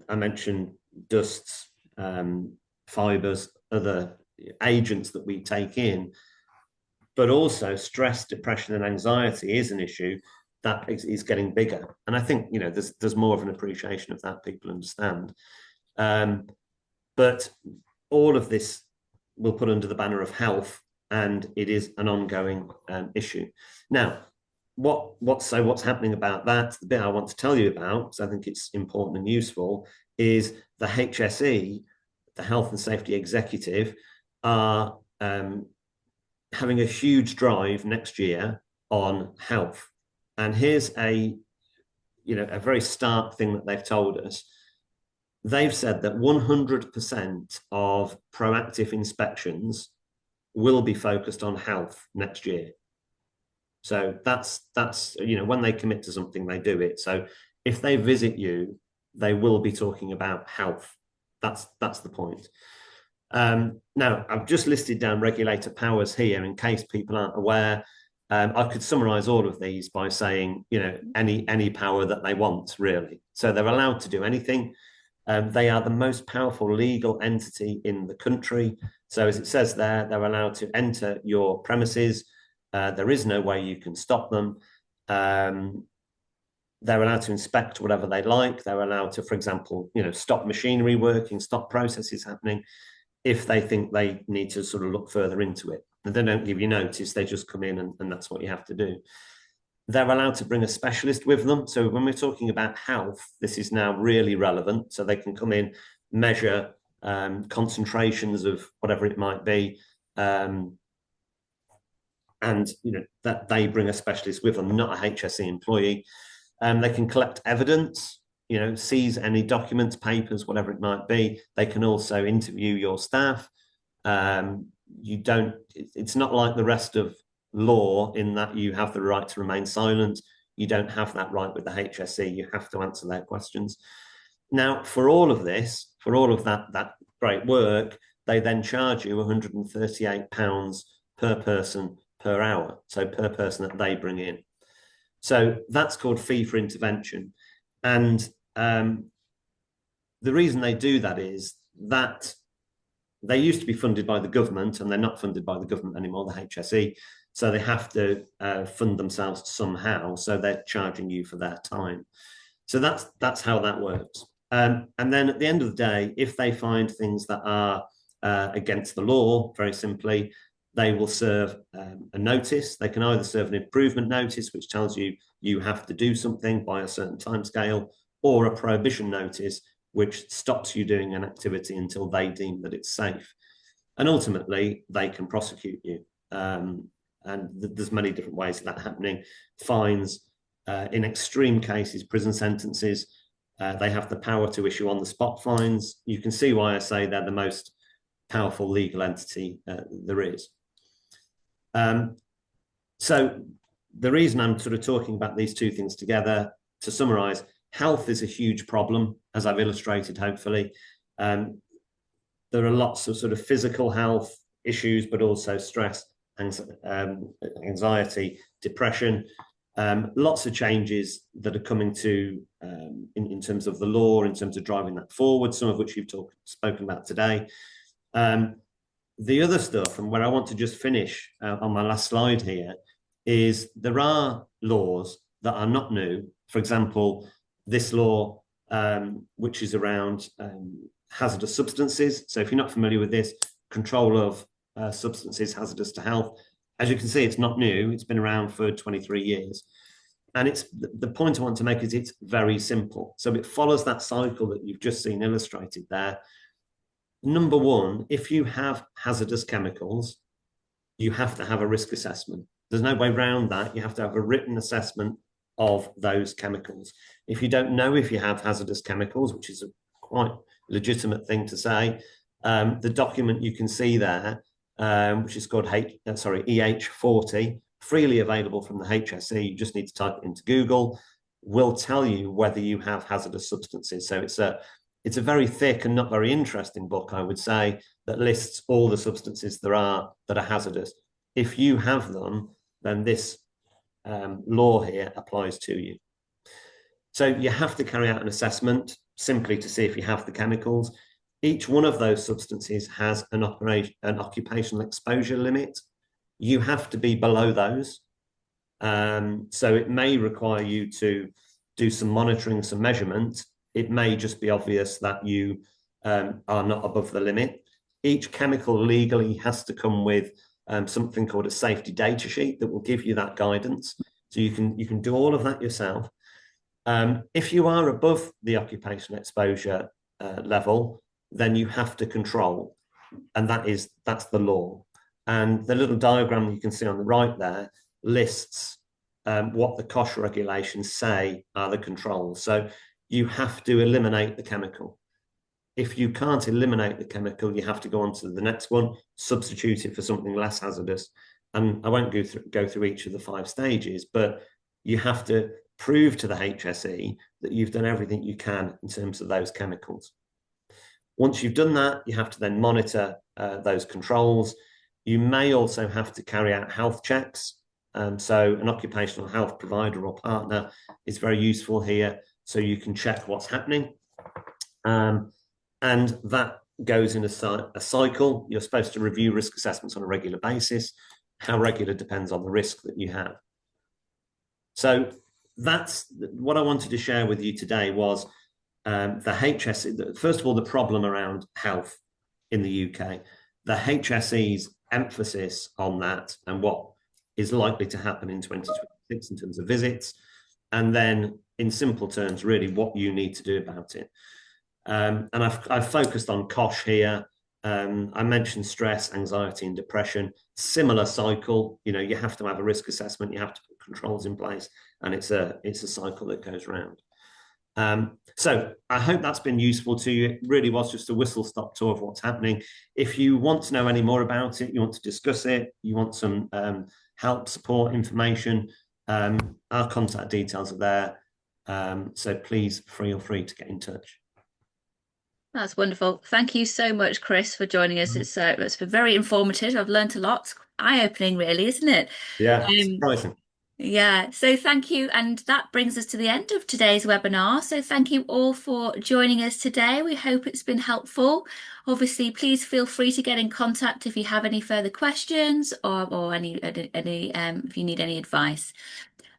I mentioned dusts, fibers, other agents that we take in, but also stress, depression, and anxiety is an issue that is getting bigger. And I think, there's more of an appreciation of that, people understand. But all of this we'll put under the banner of health, and it is an ongoing issue. Now, what's happening about that? The bit I want to tell you about, because I think it's important and useful, is the HSE, the Health and Safety Executive, are having a huge drive next year on health. And here's a very stark thing that they've told us. They've said that 100% of proactive inspections will be focused on health next year. So that's when they commit to something, they do it. So if they visit you, they will be talking about health. That's the point. Now, I've just listed down regulator powers here in case people aren't aware. I could summarize all of these by saying, any power that they want, really. So they're allowed to do anything. They are the most powerful legal entity in the country. So as it says there, they're allowed to enter your premises. There is no way you can stop them. They're allowed to inspect whatever they like. They're allowed to, for example, stop machinery working, stop processes happening. if they think they need to sort of look further into it. And they don't give you notice, they just come in and that's what you have to do. They're allowed to bring a specialist with them. So when we're talking about health, this is now really relevant. So they can come in, measure concentrations of whatever it might be, and that they bring a specialist with them, not a HSE employee. They can collect evidence, seize any documents, papers, whatever it might be. They can also interview your staff. It's not like the rest of law in that you have the right to remain silent. You don't have that right with the HSE. You have to answer their questions. Now, for all of this, for all of that great work, they then charge you £138 per person per hour, so per person that they bring in. So that's called fee for intervention. And the reason they do that is that they used to be funded by the government, and they're not funded by the government anymore, the HSE. So they have to fund themselves somehow. So they're charging you for their time. So that's how that works. And then at the end of the day, if they find things that are against the law, very simply, they will serve a notice. They can either serve an improvement notice, which tells you you have to do something by a certain timescale, or a prohibition notice, which stops you doing an activity until they deem that it's safe. And ultimately, they can prosecute you. And there's many different ways of that happening. Fines, in extreme cases, prison sentences. They have the power to issue on-the-spot fines. You can see why I say they're the most powerful legal entity there is. So the reason I'm sort of talking about these two things together, to summarize, health is a huge problem, as I've illustrated, hopefully. There are lots of sort of physical health issues, but also stress, anxiety, depression, lots of changes that are coming to in terms of the law, in terms of driving that forward, some of which you've spoken about today. The other stuff, and where I want to just finish on my last slide here, is there are laws that are not new. For example, this law, which is around hazardous substances. So if you're not familiar with this, control of substances hazardous to health, as you can see, it's not new. It's been around for 23 years. And it's the point I want to make is it's very simple. So it follows that cycle that you've just seen illustrated there. Number one, if you have hazardous chemicals, you have to have a risk assessment. There's no way around that. You have to have a written assessment of those chemicals. If you don't know if you have hazardous chemicals, which is a quite legitimate thing to say, the document you can see there, which is called EH40, freely available from the HSE, you just need to type it into Google, will tell you whether you have hazardous substances. So it's a very thick and not very interesting book, I would say, that lists all the substances there are that are hazardous. If you have them, then this law here applies to you. So you have to carry out an assessment simply to see if you have the chemicals. Each one of those substances has an occupational exposure limit. You have to be below those. So it may require you to do some monitoring, some measurement. It may just be obvious that you are not above the limit. Each chemical legally has to come with something called a safety data sheet that will give you that guidance. So you can do all of that yourself. If you are above the occupational exposure level, then you have to control, and that's the law. And the little diagram you can see on the right there lists what the COSH regulations say are the controls. So you have to eliminate the chemical. If you can't eliminate the chemical, you have to go on to the next one, substitute it for something less hazardous. And I won't go through each of the 5 stages, but you have to prove to the HSE that you've done everything you can in terms of those chemicals. Once you've done that, you have to then monitor those controls. You may also have to carry out health checks. So an occupational health provider or partner is very useful here, so you can check what's happening. And that goes in a cycle. You're supposed to review risk assessments on a regular basis. How regular depends on the risk that you have. So that's what I wanted to share with you today was the HSE, first of all, the problem around health. in the UK. The HSE's emphasis on that and what is likely to happen in 2026 in terms of visits, and then in simple terms, really what you need to do about it. And I've focused on COSH here. I mentioned stress, anxiety, and depression. Similar cycle. You have to have a risk assessment. You have to put controls in place, and it's a cycle that goes round. So I hope that's been useful to you. It really was just a whistle-stop tour of what's happening. If you want to know any more about it, you want to discuss it, you want some help, support, information, our contact details are there. So please feel free to get in touch. That's wonderful. Thank you so much, Chris, for joining us. It's been very informative. I've learned a lot. Eye-opening, really, isn't it? Yeah, surprising. Yeah, so thank you. And that brings us to the end of today's webinar. So thank you all for joining us today. We hope it's been helpful. Obviously, please feel free to get in contact if you have any further questions or any if you need any advice.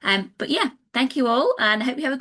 But yeah, thank you all, and I hope you have a good